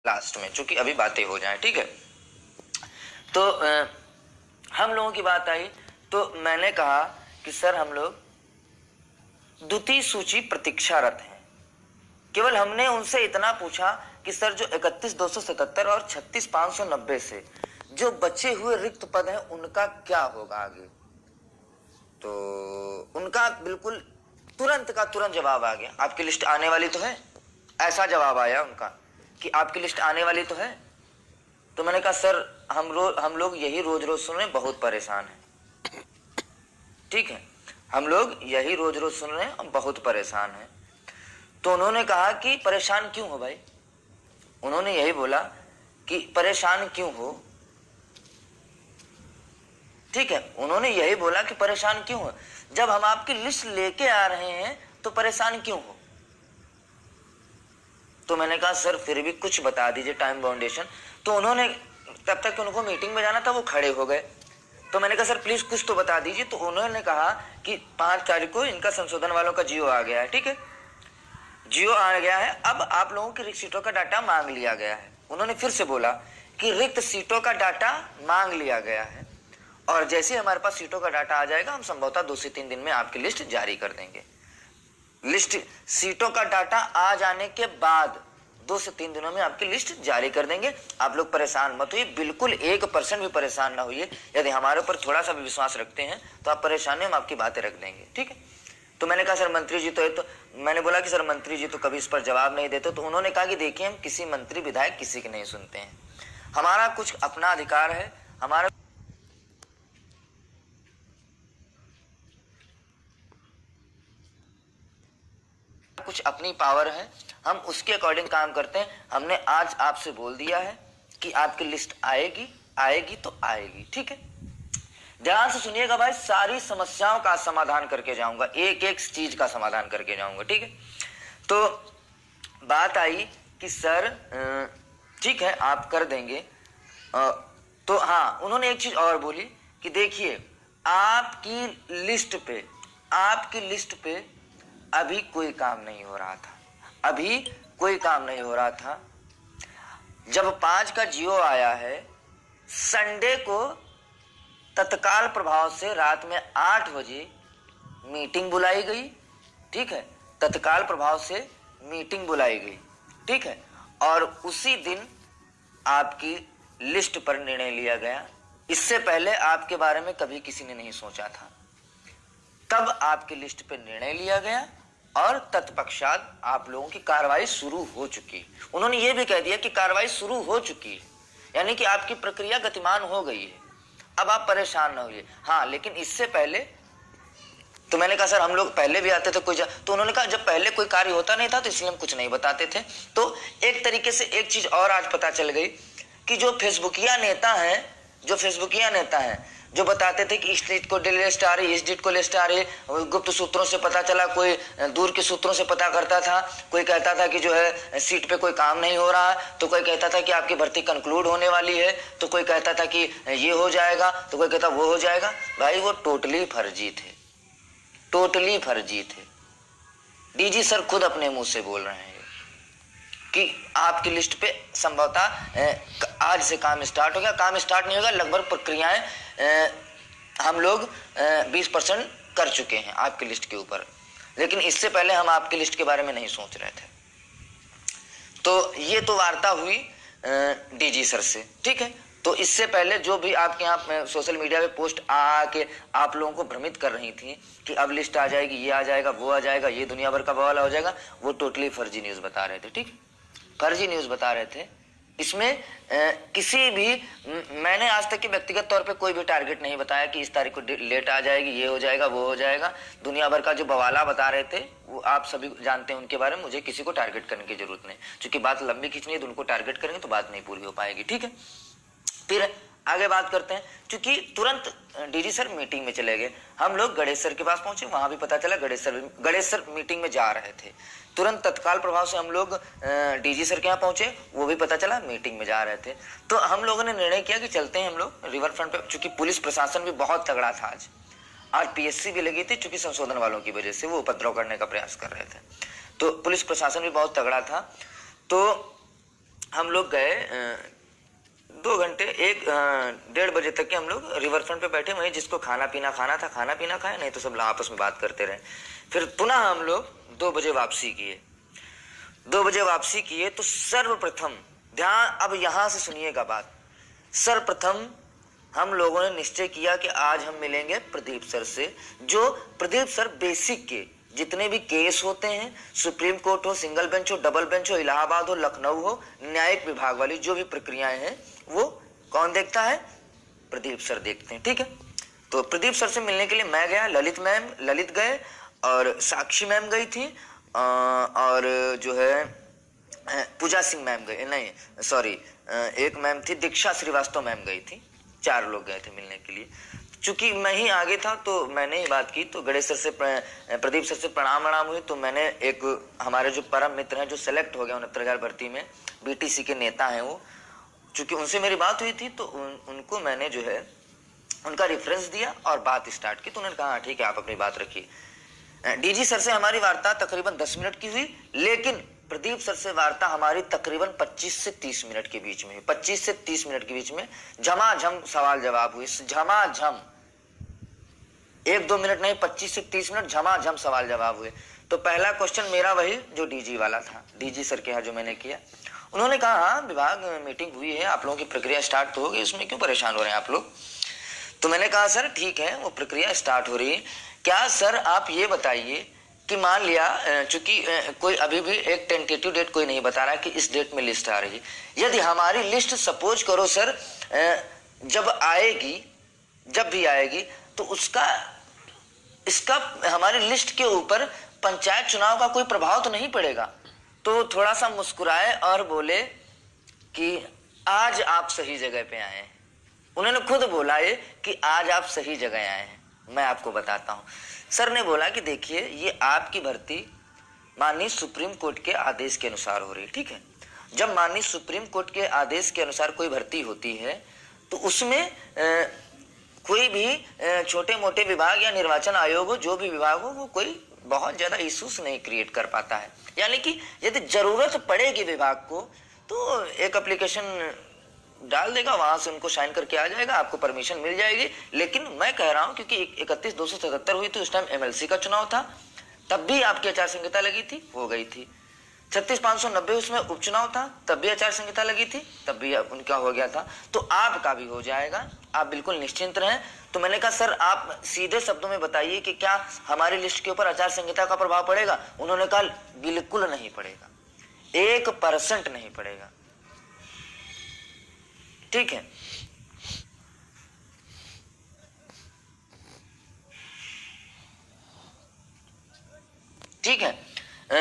Last में, चूंकि अभी बातें हो जाएं, ठीक है। तो हम लोगों की बात आई तो मैंने कहा कि सर हम लोग द्वितीय सूची प्रतीक्षारत हैं। केवल हमने उनसे इतना पूछा कि सर जो 31,277 और 36,590 से जो बचे हुए रिक्त पद हैं उनका क्या होगा आगे। तो उनका बिल्कुल तुरंत का तुरंत जवाब आ गया, आपकी लिस्ट आने वाली तो है। ऐसा जवाब आया उनका कि आपकी लिस्ट आने वाली तो है। तो मैंने कहा सर हम लोग यही रोज रोज सुन रहे हैं, बहुत परेशान हैं। ठीक है, हम लोग यही रोज रोज सुन रहे हैं, हम बहुत परेशान हैं। तो उन्होंने कहा कि परेशान क्यों हो भाई। उन्होंने यही बोला कि परेशान क्यों हो। ठीक है, उन्होंने यही बोला कि परेशान क्यों हो, जब हम आपकी लिस्ट लेके आ रहे हैं तो परेशान क्यों हो। तो मैंने कहा सर फिर भी कुछ बता दीजिए टाइम बाउंडेशन। तो उन्होंने, तब तक उनको मीटिंग में जाना था, वो खड़े हो गए। तो मैंने कहा सर प्लीज कुछ तो बता दीजिए। तो उन्होंने कहा कि 5 तारीख को इनका संशोधन वालों का जियो आ गया है। ठीक है, जियो आ गया है, अब आप लोगों की रिक्त सीटों का डाटा मांग लिया गया है। उन्होंने फिर से बोला कि रिक्त सीटों का डाटा मांग लिया गया है और जैसे हमारे पास सीटों का डाटा आ जाएगा हम संभवतः 2 से 3 दिन में आपकी लिस्ट जारी कर देंगे। लिस्ट सीटों का डाटा आ जाने के बाद 2 से 3 दिनों में आपकी लिस्ट जारी कर देंगे। आप लोग परेशान मत होइए, बिल्कुल 1% भी परेशान ना होइए। यदि हमारे ऊपर थोड़ा सा भी विश्वास रखते हैं तो आप परेशान नहीं, हम आपकी बातें रख देंगे। ठीक है। तो मैंने कहा सर मंत्री जी तो मैंने बोला कि सर मंत्री जी तो कभी इस पर जवाब नहीं देते। तो उन्होंने कहा कि देखिए हम किसी मंत्री विधायक किसी की नहीं सुनते हैं, हमारा कुछ अपना अधिकार है, हमारा कुछ अपनी पावर है, हम उसके अकॉर्डिंग काम करते हैं। हमने आज आपसे बोल दिया है कि आपकी लिस्ट आएगी, आएगी तो आएगी। ठीक है, ध्यान से सुनिएगा भाई, सारी समस्याओं का समाधान करके जाऊंगा, एक एक चीज का समाधान करके जाऊंगा। ठीक है, तो बात आई कि सर ठीक है आप कर देंगे। तो हाँ, उन्होंने एक चीज और बोली कि देखिए आपकी लिस्ट पे अभी कोई काम नहीं हो रहा था, अभी कोई काम नहीं हो रहा था। जब 5 का जियो आया है, संडे को तत्काल प्रभाव से रात में 8 बजे मीटिंग बुलाई गई। ठीक है, तत्काल प्रभाव से मीटिंग बुलाई गई। ठीक है, और उसी दिन आपकी लिस्ट पर निर्णय लिया गया। इससे पहले आपके बारे में कभी किसी ने नहीं सोचा था, तब आपकी लिस्ट पर निर्णय लिया गया और तत्पश्चात आप लोगों की कार्रवाई शुरू हो चुकी। उन्होंने ये भी कह दिया कि कार्रवाई शुरू हो चुकी है, यानी कि आपकी प्रक्रिया गतिमान हो गई है, अब आप परेशान न होइए। हाँ, लेकिन इससे पहले तो मैंने कहा सर हम लोग पहले भी आते थे तो उन्होंने कहा जब पहले कोई कार्य होता नहीं था तो इसलिए हम कुछ नहीं बताते थे। तो एक तरीके से एक चीज और आज पता चल गई कि जो फेसबुकिया नेता हैं जो बताते थे कि इस डिट को लिस्ट आ रही, इस डिट को लिस्ट आ रही, गुप्त सूत्रों से पता चला, कोई दूर के सूत्रों से पता करता था, कोई कहता था कि जो है सीट पे कोई काम नहीं हो रहा, तो कोई कहता था कि आपकी भर्ती कंक्लूड होने वाली है, तो कोई कहता था कि ये हो जाएगा, तो कोई कहता वो हो जाएगा। भाई वो टोटली फर्जी थे, टोटली फर्जी थे। डीजी सर खुद अपने मुंह से बोल रहे हैं कि आपकी लिस्ट पे संभवतः आज से काम स्टार्ट हो गया। काम स्टार्ट नहीं होगा, लगभग प्रक्रियाएं हम लोग 20% कर चुके हैं आपकी लिस्ट के ऊपर, लेकिन इससे पहले हम आपकी लिस्ट के बारे में नहीं सोच रहे थे। तो ये तो वार्ता हुई डीजी सर से। ठीक है, तो इससे पहले जो भी आपके यहाँ सोशल मीडिया पे पोस्ट आके आप लोगों को भ्रमित कर रही थी कि अब लिस्ट आ जाएगी, ये आ जाएगा, वो आ जाएगा, ये दुनिया भर का बवाल हो जाएगा, वो टोटली फर्जी न्यूज बता रहे थे। ठीक, फर्जी न्यूज बता रहे थे। इसमें किसी भी मैंने आज तक के व्यक्तिगत तौर पे कोई भी टारगेट नहीं बताया कि इस तारीख को लेट आ जाएगी, ये हो जाएगा, वो हो जाएगा। दुनिया भर का जो बवाला बता रहे थे वो आप सभी जानते हैं, उनके बारे में मुझे किसी को टारगेट करने की जरूरत नहीं, क्योंकि बात लंबी खींचनी है तो उनको टारगेट करेंगे तो बात नहीं पूरी हो पाएगी। ठीक है, फिर आगे बात करते हैं। क्योंकि तुरंत डीजी सर मीटिंग में चले गए, हम लोग गणेश सर के पास पहुंचे, वहां भी पता चला गणेश सर मीटिंग में जा रहे थे। तुरंत तत्काल प्रभाव से हम लोग डीजी सर के यहाँ पहुंचे, वो भी पता चला मीटिंग में जा रहे थे। तो हम लोगों ने निर्णय किया कि चलते हैं हम लोग रिवर फ्रंट पे, चूंकि पुलिस प्रशासन भी बहुत तगड़ा था। आज पीएससी भी लगी थी, चूंकि संशोधन वालों की वजह से वो उपद्रव करने का प्रयास कर रहे थे, तो पुलिस प्रशासन भी बहुत तगड़ा था। तो हम लोग गए 2 घंटे 1-1:30 बजे तक के हम लोग रिवर फ्रंट पे बैठे, वहीं जिसको खाना पीना खाना था खाना पीना खाए, नहीं तो सब आपस में बात करते रहे। फिर पुनः हम लोग 2 बजे वापसी किए। 2 बजे वापसी किए तो सर्वप्रथम ध्यान, अब यहां से सुनिएगा बात। सर्वप्रथम हम लोगों ने निश्चय किया कि आज हम मिलेंगे प्रदीप सर से, जो प्रदीप सर बेसिक के जितने भी केस होते हैं, सुप्रीम कोर्ट हो, सिंगल बेंच हो, डबल बेंच हो, इलाहाबाद हो, लखनऊ हो, न्यायिक विभाग वाली जो भी प्रक्रियाएं हैं वो कौन देखता है? प्रदीप सर देखते हैं। ठीक है, तो प्रदीप सर से मिलने के लिए मैं गया, ललित गए और साक्षी मैम गई थी, और जो है पूजा सिंह मैम गए, नहीं सॉरी, एक मैम थी दीक्षा श्रीवास्तव मैम गई थी। 4 लोग गए थे मिलने के लिए। चूंकि मैं ही आगे था तो मैंने ही बात की, तो गणेश सर से प्रदीप सर से प्रणाम हुए। तो मैंने एक हमारे जो परम मित्र हैं जो सेलेक्ट हो गया 69,000 भर्ती में, बीटीसी के नेता हैं वो, चूंकि उनसे मेरी बात हुई थी तो उनको मैंने जो है उनका रेफरेंस दिया और बात स्टार्ट की। तो उन्होंने कहा ठीक है आप अपनी बात रखिए। डीजी सर से हमारी वार्ता तकरीबन 10 मिनट की हुई, लेकिन प्रदीप सर से वार्ता हमारी तकरीबन 25 से 30 मिनट के बीच में, 25 से 30 मिनट के बीच में झमाझम सवाल जवाब हुए, झमाझम, 1-2 मिनट नहीं, 25 से 30 मिनट झमाझम सवाल जवाब हुए। तो पहला क्वेश्चन मेरा वही जो डीजी वाला था, डीजी सर के यहाँ जो मैंने किया। उन्होंने कहा हाँ विभाग मीटिंग हुई है, आप लोगों की प्रक्रिया स्टार्ट तो होगी, उसमें क्यों परेशान हो रहे हैं आप लोग? तो मैंने कहा सर ठीक है वो प्रक्रिया स्टार्ट हो रही है, क्या सर आप ये बताइए कि मान लिया चूंकि कोई अभी भी एक टेंटेटिव डेट कोई नहीं बता रहा कि इस डेट में लिस्ट आ रही है, यदि हमारी लिस्ट सपोज करो सर जब आएगी, जब भी आएगी, तो इसका हमारी लिस्ट के ऊपर पंचायत चुनाव का कोई प्रभाव तो नहीं पड़ेगा? तो थोड़ा सा मुस्कुराए और बोले कि आज आप सही जगह पे आए हैं। उन्होंने खुद बोला ये कि आज आप सही जगह आए हैं। मैं आपको बताता हूं, सर ने बोला कि देखिए ये आपकी भर्ती माननीय सुप्रीम कोर्ट के आदेश के अनुसार हो रही है। ठीक है, जब माननीय सुप्रीम कोर्ट के आदेश के अनुसार कोई भर्ती होती है तो उसमें कोई भी छोटे मोटे विभाग या निर्वाचन आयोग हो, जो भी विभाग हो, वो कोई बहुत ज्यादा इश्यूज नहीं क्रिएट कर पाता है। यानी कि यदि जरूरत पड़ेगी विभाग को तो एक एप्लीकेशन डाल देगा, वहां से उनको साइन करके आ जाएगा, आपको परमिशन मिल जाएगी। लेकिन मैं कह रहा हूं क्योंकि 31/277 हुई थी, उस टाइम एमएलसी का चुनाव था, तब भी आपकी आचार संहिता लगी थी, हो गई थी। 36/590 उसमें उपचुनाव था, तब भी आचार संहिता लगी थी, तब भी उनका हो गया था। तो आपका भी हो जाएगा, आप बिल्कुल निश्चिंत रहें। तो मैंने कहा सर आप सीधे शब्दों में बताइए कि क्या हमारी लिस्ट के ऊपर आचार संहिता का प्रभाव पड़ेगा? उन्होंने कहा बिल्कुल नहीं पड़ेगा, 1% नहीं पड़ेगा। ठीक है, ठीक है,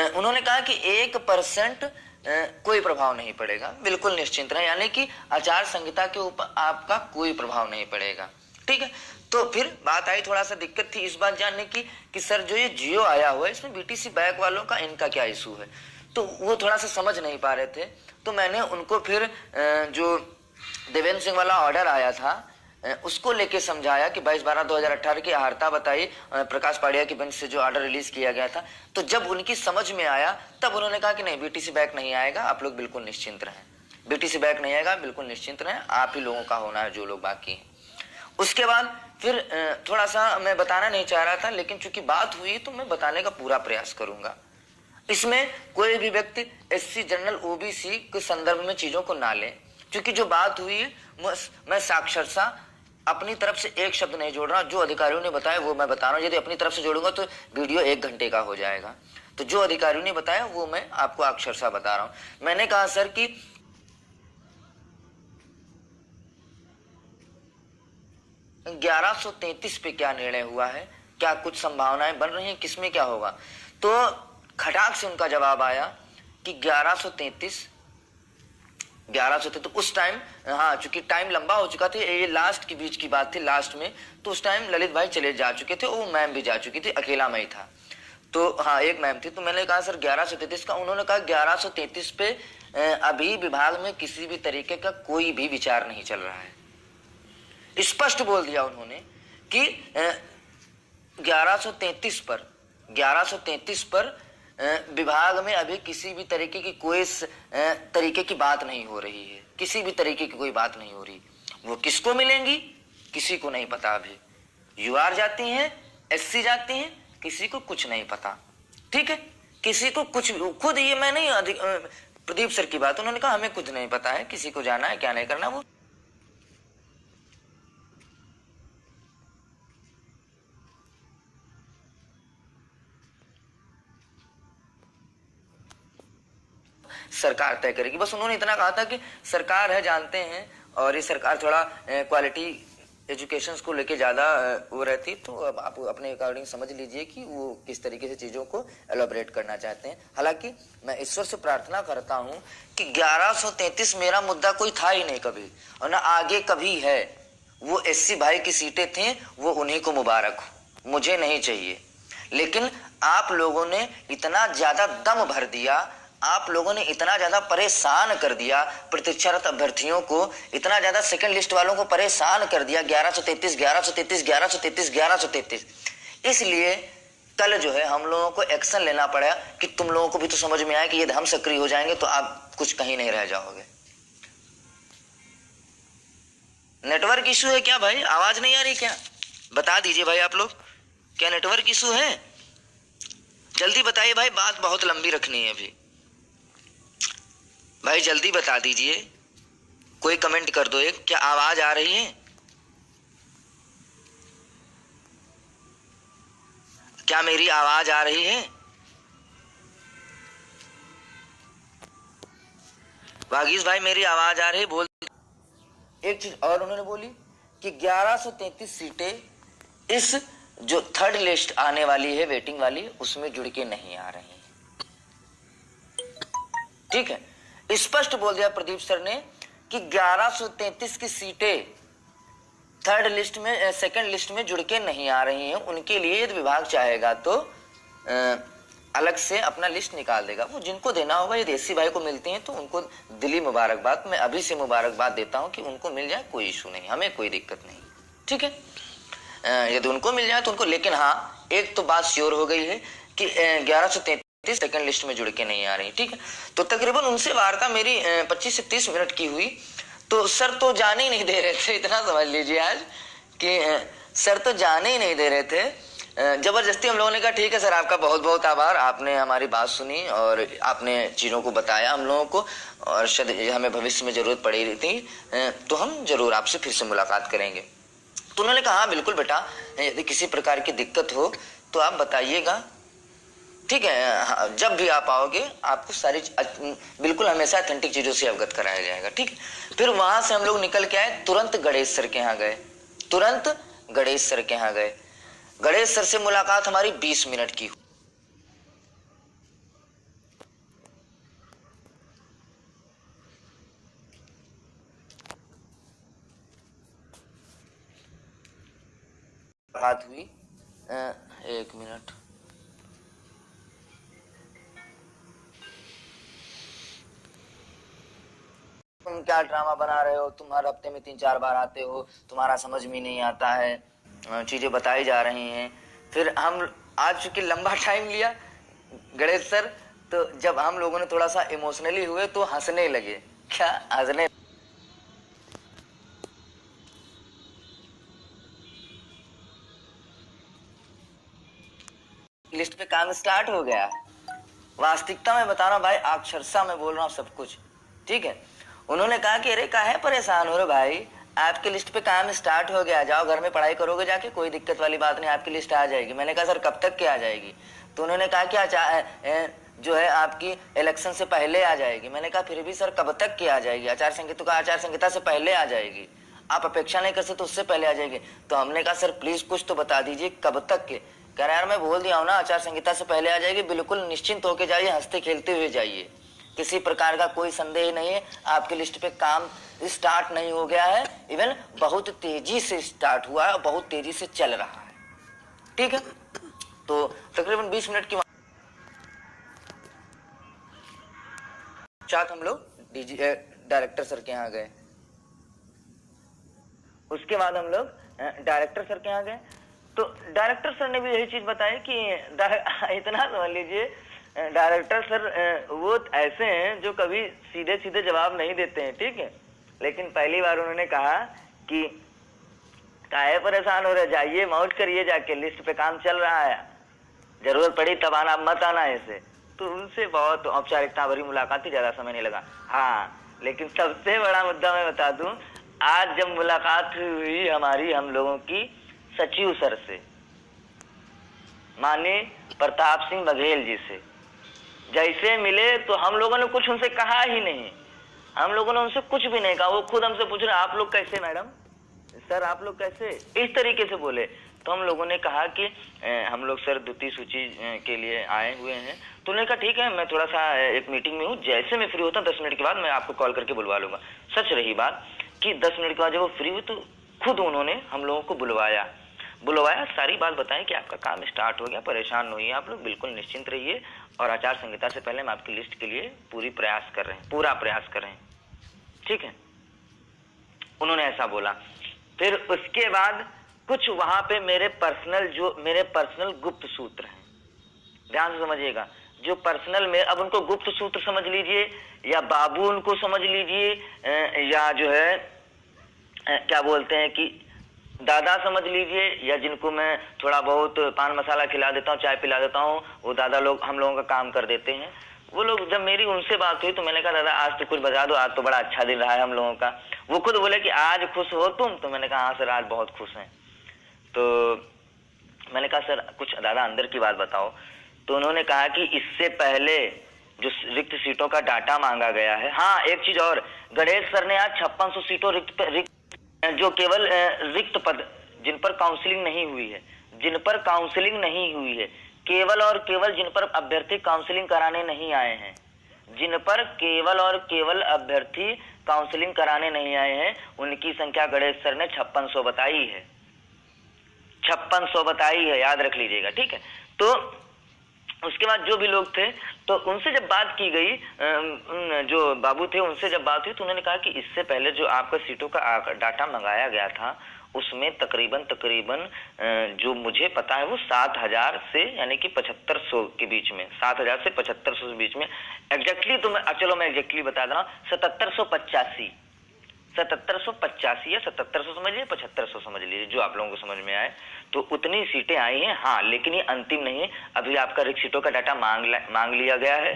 उन्होंने कहा कि 1% कोई प्रभाव नहीं पड़ेगा, बिल्कुल निश्चिंत रहे, यानी कि आचार संहिता के ऊपर आपका कोई प्रभाव नहीं पड़ेगा। ठीक है, तो फिर बात आई, थोड़ा सा दिक्कत थी इस बात जानने की कि सर जो ये जियो आया हुआ है इसमें बीटीसी बैक वालों का इनका क्या इशू है, तो वो थोड़ा सा समझ नहीं पा रहे थे। तो मैंने उनको फिर जो देवेंद्र सिंह वाला ऑर्डर आया था उसको लेके समझाया कि 22/12/2018 की अहार्ता बताई प्रकाश पाड़िया की बेंच से जो ऑर्डर रिलीज किया गया था। तो जब उनकी समझ में आया तब उन्होंने कहा कि नहीं बीटीसी बैक नहीं आएगा, आप लोग बिल्कुल निश्चिंत रहें, बीटीसी बैक नहीं आएगा, बिल्कुल निश्चिंत रहें, आप ही लोगों का होना है जो लोग बाकी हैं। उसके बाद फिर थोड़ा सा मैं बताना नहीं चाह रहा था, लेकिन चूंकि बात हुई तो मैं बताने का पूरा प्रयास करूंगा। इसमें कोई भी व्यक्ति एससी जनरल ओबीसी के संदर्भ में चीजों को ना ले, क्योंकि जो बात हुई मैं साक्षरता अपनी तरफ से एक शब्द नहीं जोड़ रहा, जो अधिकारियों ने बताया वो मैं बता रहा हूं। यदि अपनी तरफ से जोड़ूंगा तो वीडियो 1 घंटे का हो जाएगा, तो जो अधिकारियों ने बताया वो मैं आपको अक्षरशः बता रहा हूं। मैंने कहा सर कि 1133 पे क्या निर्णय हुआ है, क्या कुछ संभावनाएं बन रही हैं, किसमें क्या होगा? तो खटाक से उनका जवाब आया कि 1133 उस टाइम, हाँ चूंकि टाइम लंबा हो चुका था, ये लास्ट के बीच की बात थी, लास्ट में, तो उस टाइम ललित भाई चले जा चुके थे, वो मैम भी जा चुकी थी, अकेला मैं ही था, तो हाँ एक मैम थी। तो मैंने कहा सर 1133 का, उन्होंने कहा 1133 पे अभी विभाग में किसी भी तरीके का कोई भी विचार नहीं चल रहा है, स्पष्ट बोल दिया उन्होंने कि 1133 पर विभाग में अभी किसी भी तरीके की कोई तरीके की बात नहीं हो रही है, किसी भी तरीके की कोई बात नहीं हो रही। वो किसको मिलेंगी किसी को नहीं पता। अभी यूआर जाती हैं, एससी जाती हैं, किसी को कुछ नहीं पता। ठीक है, किसी को कुछ, खुद ये मैं नहीं प्रदीप सर की बात, उन्होंने कहा हमें कुछ नहीं पता है, किसी को जाना है क्या नहीं करना। वो सरकार तय करेगी। बस उन्होंने इतना कहा था कि सरकार है, जानते हैं, और ये सरकार थोड़ा क्वालिटी एजुकेशन को लेके ज्यादा वो रहती, तो अब आप अपने अकॉर्डिंग समझ लीजिए कि वो किस तरीके से चीजों को एलोबरेट करना चाहते हैं। हालांकि मैं ईश्वर से प्रार्थना करता हूं कि 1133 मेरा मुद्दा कोई था ही नहीं कभी, और ना आगे कभी है। वो एससी भाई की सीटें थी, वो उन्हीं को मुबारक हो, मुझे नहीं चाहिए। लेकिन आप लोगों ने इतना ज्यादा दम भर दिया, आप लोगों ने इतना ज्यादा परेशान कर दिया प्रतीक्षारत अभ्यर्थियों को, इतना ज्यादा सेकंड लिस्ट वालों को परेशान कर दिया, 1133 1133 1133 1133। इसलिए कल जो है हम लोगों को एक्शन लेना पड़ा कि तुम लोगों को भी तो समझ में आए कि यदि हम सक्रिय हो जाएंगे तो आप कुछ कहीं नहीं रह जाओगे। नेटवर्क इशू है क्या भाई? आवाज नहीं आ रही क्या? बता दीजिए भाई आप लोग, क्या नेटवर्क इशू है? जल्दी बताइए भाई, बात बहुत लंबी रखनी है अभी। भाई जल्दी बता दीजिए, कोई कमेंट कर दो एक, क्या आवाज आ रही है? क्या मेरी आवाज आ रही है? वागीश भाई मेरी आवाज आ रही है? बोल। एक चीज और उन्होंने बोली कि 1133 सीटें इस जो थर्ड लिस्ट आने वाली है, वेटिंग वाली, उसमें जुड़ के नहीं आ रही। ठीक है, स्पष्ट बोल दिया प्रदीप सर ने कि 1133 की सीटें थर्ड लिस्ट में, सेकंड लिस्ट में जुड़ के नहीं आ रही हैं। उनके लिए यदि विभाग चाहेगा तो अलग से अपना लिस्ट निकाल देगा, वो जिनको देना होगा। यदि एससी भाई को मिलती हैं तो उनको दिली मुबारकबाद, मैं अभी से मुबारकबाद देता हूं कि उनको मिल जाए, कोई इशू नहीं, हमें कोई दिक्कत नहीं। ठीक है, यदि उनको मिल जाए तो उनको। लेकिन हाँ, एक तो बात श्योर हो गई है कि 1133 सेकंड लिस्ट में जुड़ के नहीं आ रही। ठीक है, तो तकरीबन उनसे वार्ता मेरी 25 से 30 मिनट की हुई। तो सर तो जाने ही नहीं दे रहे थे, इतना समझ लीजिए आज कि सर तो जाने ही नहीं दे रहे थे। जबरदस्ती हम लोगों ने कहा ठीक है सर, आपका बहुत बहुत आभार, आपने हमारी बात सुनी और आपने चीजों को बताया हम लोगों को, और शायद हमें भविष्य में जरूरत पड़ी रही थी, तो हम जरूर आपसे फिर से मुलाकात करेंगे। तो उन्होंने कहा हाँ बिल्कुल बेटा, यदि किसी प्रकार की दिक्कत हो तो आप बताइएगा। ठीक है, जब भी आप आओगे आपको सारी बिल्कुल हमेशा ऑथेंटिक चीजों से अवगत कराया जाएगा। ठीक है, फिर वहां से हम लोग निकल के आए, तुरंत गणेश सर के यहाँ गए, तुरंत गणेश सर के यहाँ गए। गणेश सर से मुलाकात हमारी 20 मिनट की बात हुई। 1 मिनट, तुम क्या ड्रामा बना रहे हो, तुम हर हफ्ते में 3-4 बार आते हो, तुम्हारा समझ में नहीं आता है, चीजें बताई जा रही हैं। फिर हम आज चूंकि लंबा टाइम लिया गणेश सर, तो जब हम लोगों ने थोड़ा सा इमोशनली हुए तो हंसने लगे। क्या हंसने? लिस्ट पे काम स्टार्ट हो गया। वास्तविकता में बता रहा हूँ भाई, अक्षरशः मैं बोल रहा हूँ सब कुछ। ठीक है, उन्होंने कहा कि अरे काहे परेशान हो रहे भाई, आपकी लिस्ट पे काम स्टार्ट हो गया, जाओ घर में पढ़ाई करोगे जाके, कोई दिक्कत वाली बात नहीं, आपकी लिस्ट आ जाएगी। मैंने कहा सर कब तक के आ जाएगी? तो उन्होंने कहा कि जो है आपकी इलेक्शन से पहले आ जाएगी। मैंने कहा फिर भी सर कब तक की आ जाएगी? आचार संहिता से पहले आ जाएगी, आप अपेक्षा नहीं कर सकते उससे पहले आ जाएगी। तो हमने कहा सर प्लीज कुछ तो बता दीजिए कब तक के। कह रहा यार मैं बोल दिया हूँ ना, आचार संहिता से पहले आ जाएगी, बिल्कुल निश्चिंत होके जाइए, हंसते खेलते हुए जाइए, किसी प्रकार का कोई संदेह नहीं है। आपके लिस्ट पे काम स्टार्ट नहीं हो गया है, इवन बहुत तेजी से स्टार्ट हुआ है और बहुत तेजी से चल रहा है। ठीक है, तो तकरीबन 20 मिनट की साथ हम लोग डायरेक्टर सर के यहाँ गए। उसके बाद हम लोग डायरेक्टर सर के यहाँ गए, तो डायरेक्टर सर ने भी यही चीज बताई कि इतना समझ लीजिए, डायरेक्टर सर वो ऐसे हैं जो कभी सीधे सीधे जवाब नहीं देते हैं, ठीक है। लेकिन पहली बार उन्होंने कहा कि काहे परेशान हो रहे, जाइए मौज करिए, जाके लिस्ट पे काम चल रहा है, जरूरत पड़ी तब आना, मत आना ऐसे। तो उनसे बहुत औपचारिकता भरी मुलाकात थी, ज्यादा समय नहीं लगा। हाँ, लेकिन सबसे बड़ा मुद्दा मैं बता दूं, आज जब मुलाकात हुई हमारी हम लोगों की सचिव सर से, माननीय प्रताप सिंह बघेल जी से, जैसे मिले तो हम लोगों ने कुछ उनसे कहा ही नहीं, हम लोगों ने उनसे कुछ भी नहीं कहा। वो खुद हमसे पूछ रहे आप लोग कैसे मैडम, सर आप लोग कैसे, इस तरीके से बोले। तो हम लोगों ने कहा कि हम लोग सर द्वितीय सूची के लिए आए हुए हैं। तो उन्होंने कहा ठीक है, मैं थोड़ा सा एक मीटिंग में हूँ, जैसे मैं फ्री होता हूँ 10 मिनट के बाद मैं आपको कॉल करके बुलवा लूंगा। सच रही बात कि 10 मिनट के बाद जब वो फ्री हुई तो खुद उन्होंने हम लोगों को बुलवाया, सारी बात बताएं कि आपका काम स्टार्ट हो गया, परेशान नहीं होइए आप लोग, बिल्कुल निश्चिंत रहिए, और आचार संहिता से पहले हम आपकी लिस्ट के लिए पूरा प्रयास कर रहे हैं, ठीक है। उन्होंने ऐसा बोला। फिर उसके बाद कुछ वहां पे मेरे पर्सनल गुप्त सूत्र हैं, ध्यान से समझिएगा, जो पर्सनल में, अब उनको गुप्त सूत्र समझ लीजिए या बाबू उनको समझ लीजिए, या जो है क्या बोलते हैं कि दादा समझ लीजिए, या जिनको मैं थोड़ा बहुत पान मसाला खिला देता हूँ, चाय पिला देता हूँ, वो दादा लोग हम लोगों का काम कर देते हैं। वो लोग, जब मेरी उनसे बात हुई तो मैंने कहा दादा आज तो कुछ बता दो, आज तो बड़ा अच्छा दिन रहा है हम लोगों का। वो खुद बोले कि आज खुश हो तुम, तो मैंने कहा हाँ सर आज बहुत खुश हैं। तो मैंने कहा सर कुछ दादा अंदर की बात बताओ। तो उन्होंने कहा कि इससे पहले जो रिक्त सीटों का डाटा मांगा गया है, हाँ एक चीज और, गणेश सर ने आज 5600 सीटों रिक्त जो केवल रिक्त पद जिन पर काउंसलिंग नहीं हुई है, केवल और केवल जिन पर अभ्यर्थी काउंसलिंग कराने नहीं आए हैं, अभ्यर्थी काउंसलिंग कराने नहीं आए हैं, उनकी संख्या गणेश सर ने 5600 बताई है, 5600 बताई है, याद रख लीजिएगा, ठीक है। तो उसके बाद जो भी लोग थे, तो उनसे जब बात की गई, जो बाबू थे उनसे जब बात हुई तो उन्होंने कहा कि इससे पहले जो आपका सीटों का डाटा मंगाया गया था उसमें तकरीबन जो मुझे पता है वो 7000 से यानी कि 7500 के बीच में, 7000 से 7500 के बीच में एग्जैक्टली, तो मैं चलो मैं एग्जैक्टली बता दे रहा हूँ, 7785 या 7700 समझ लीजिए, 7500 समझ लीजिए, जो आप लोगों को समझ में आए। तो उतनी सीटें आई हैं, हाँ, लेकिन ये अंतिम नहीं है, अभी आपका रिक्त सीटों का डाटा मांग लिया गया है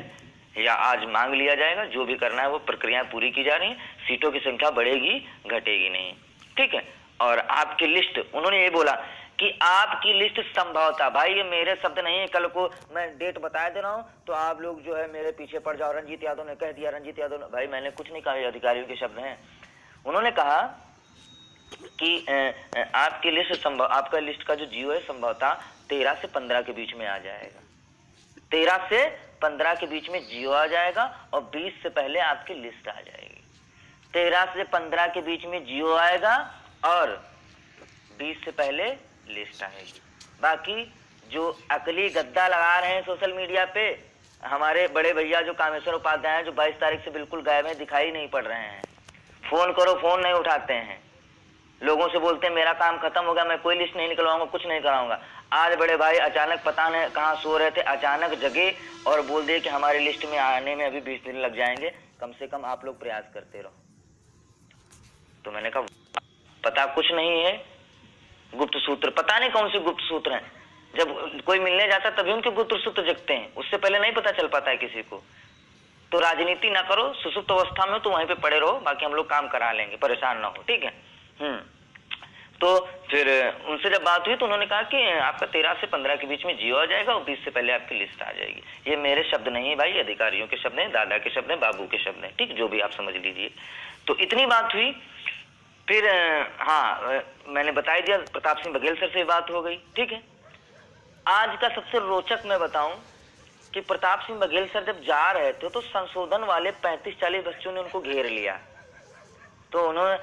या आज मांग लिया जाएगा, जो भी करना है वो प्रक्रिया पूरी की जा रही है, सीटों की संख्या बढ़ेगी घटेगी नहीं, ठीक है। और आपकी लिस्ट, उन्होंने ये बोला कि आपकी लिस्ट संभवतः, भाई ये मेरे शब्द नहीं है, कल को मैं डेट बता दे रहा हूँ तो आप लोग जो है मेरे पीछे पड़ जाओ, रंजीत यादव ने कह दिया, रंजीत यादव ने, भाई मैंने कुछ नहीं कहा, अधिकारियों के शब्द हैं। उन्होंने कहा कि आपकी लिस्ट आपका लिस्ट का जो जियो है संभवतः 13 से 15 के बीच में आ जाएगा, 13 से 15 के बीच में जियो आ जाएगा और 20 से पहले आपकी लिस्ट आ जाएगी। 13 से 15 के बीच में जियो आएगा और 20 से पहले लिस्ट आएगी। बाकी जो अकली गद्दा लगा रहे हैं सोशल मीडिया पे, हमारे बड़े भैया जो कामेश्वर उपाध्याय हैं, जो 22 तारीख से बिल्कुल गायब हैं, दिखाई नहीं पड़ रहे हैं, फोन करो फोन नहीं उठाते हैं, लोगों से बोलते हैं मेरा काम खत्म हो गया, मैं कोई लिस्ट नहीं निकलवाऊंगा, कुछ नहीं कराऊंगा। आज बड़े भाई अचानक पता नहीं कहाँ सो रहे थे, अचानक जगे और बोल दिए कि हमारी लिस्ट में आने में अभी 20 दिन लग जाएंगे, कम से कम आप लोग प्रयास करते रहो। तो मैंने कहा पता कुछ नहीं है, गुप्त सूत्र पता नहीं कौन से गुप्त सूत्र हैं, जब कोई मिलने जाता तभी उनके गुप्त सूत्र जगते हैं, उससे पहले नहीं पता चल पाता है किसी को। तो राजनीति ना करो, सुसुप्त अवस्था में तो वहीं पे पड़े रहो, बाकी हम लोग काम करा लेंगे, परेशान ना हो, ठीक है। तो फिर उनसे जब बात हुई तो उन्होंने कहा कि आपका 13 से 15 के बीच में जियो आ जाएगा और 20 से पहले आपकी लिस्ट आ जाएगी। ये मेरे शब्द नहीं है भाई, अधिकारियों के शब्द हैं, दादा के शब्द हैं, बाबू के शब्द हैं, ठीक, जो भी आप समझ लीजिए। तो इतनी बात हुई। फिर हाँ, मैंने बता दिया, प्रताप सिंह बघेल सर से बात हो गई, ठीक है। आज का सबसे रोचक मैं बताऊं कि प्रताप सिंह बघेल सर जब जा रहे थे तो संशोधन वाले 35-40 बच्चों ने उनको घेर लिया। तो उन्होंने,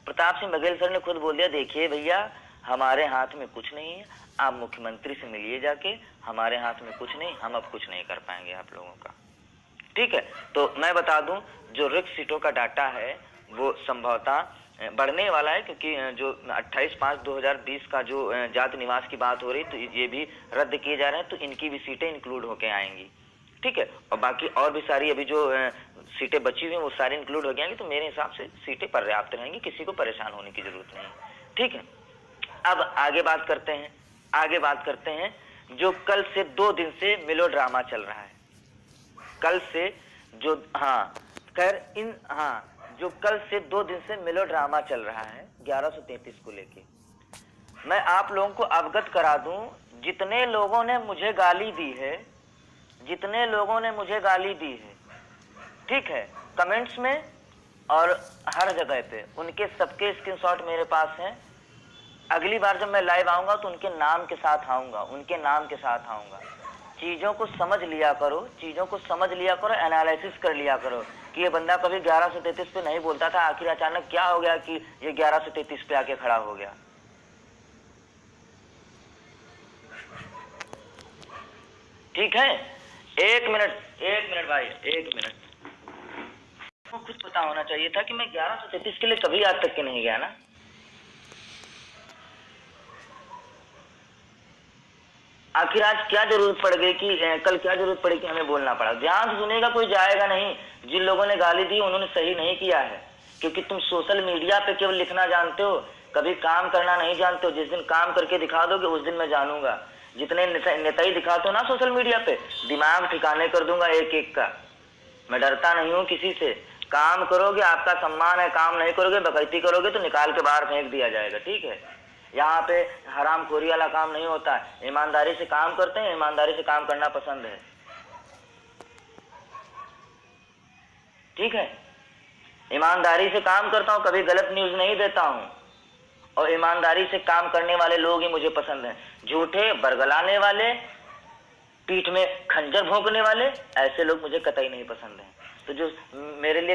प्रताप सिंह बघेल सर ने खुद बोल दिया, देखिए भैया हमारे हाथ में कुछ नहीं है, आप मुख्यमंत्री से मिलिए जाके, हमारे हाथ में कुछ नहीं, हम अब कुछ नहीं कर पाएंगे आप लोगों का, ठीक है। तो मैं बता दूं, जो रिक्त सीटों का डाटा है वो संभवतः बढ़ने वाला है, क्योंकि जो 28/5/2020 का जो जाति निवास की बात हो रही, तो ये भी रद्द किए जा रहे हैं, तो इनकी भी सीटें इंक्लूड होके आएंगी, ठीक है। और बाकी और भी सारी अभी जो सीटें बची हुई हैं वो सारी इंक्लूड हो जाएंगी, तो मेरे हिसाब से सीटें पर्याप्त रहेंगी, किसी को परेशान होने की जरूरत नहीं है, ठीक है। अब आगे बात करते हैं जो कल से 2 दिन से मेलोड्रामा चल रहा है, कल से जो जो कल से 2 दिन से मेलोड्रामा चल रहा है 1133 को लेके। मैं आप लोगों को अवगत करा दूं, जितने लोगों ने मुझे गाली दी है, ठीक है, कमेंट्स में और हर जगह पे, उनके सबके स्क्रीनशॉट मेरे पास हैं। अगली बार जब मैं लाइव आऊंगा तो उनके नाम के साथ आऊंगा। चीजों को समझ लिया करो, एनालिसिस कर लिया करो कि ये बंदा कभी 1133 पे नहीं बोलता था, आखिर अचानक क्या हो गया कि ये 1133 पे आके खड़ा हो गया। ठीक है, एक मिनट भाई, एक मिनट। खुद पता होना चाहिए था कि मैं 1133 के लिए कभी आज तक के नहीं गया ना। आखिर आज क्या जरूरत पड़ गई कि कल क्या जरूरत पड़ी कि हमें बोलना पड़ा। ध्यान से सुनेगा, कोई जाएगा नहीं। जिन लोगों ने गाली दी उन्होंने सही नहीं किया है, क्योंकि तुम सोशल मीडिया पे केवल लिखना जानते हो, कभी काम करना नहीं जानते हो। जिस दिन काम करके दिखा दोगे उस दिन मैं जानूंगा। जितने नेता ही दिखाते हो ना सोशल मीडिया पे, दिमाग ठिकाने कर दूंगा एक एक का। मैं डरता नहीं हूँ किसी से। काम करोगे आपका सम्मान है, काम नहीं करोगे, बकैती करोगे तो निकाल के बाहर फेंक दिया जाएगा, ठीक है। यहाँ पे हरामखोरी वाला काम नहीं होता है, ईमानदारी से काम करते हैं, ईमानदारी से काम करना पसंद है, ठीक है। ईमानदारी से काम करता हूँ, कभी गलत न्यूज नहीं देता हूँ, और ईमानदारी से काम करने वाले लोग ही मुझे पसंद हैं। झूठे, बरगलाने वाले, पीठ में खंजर भोंकने वाले, ऐसे लोग मुझे कतई नहीं पसंद हैं। तो जो मेरे लिए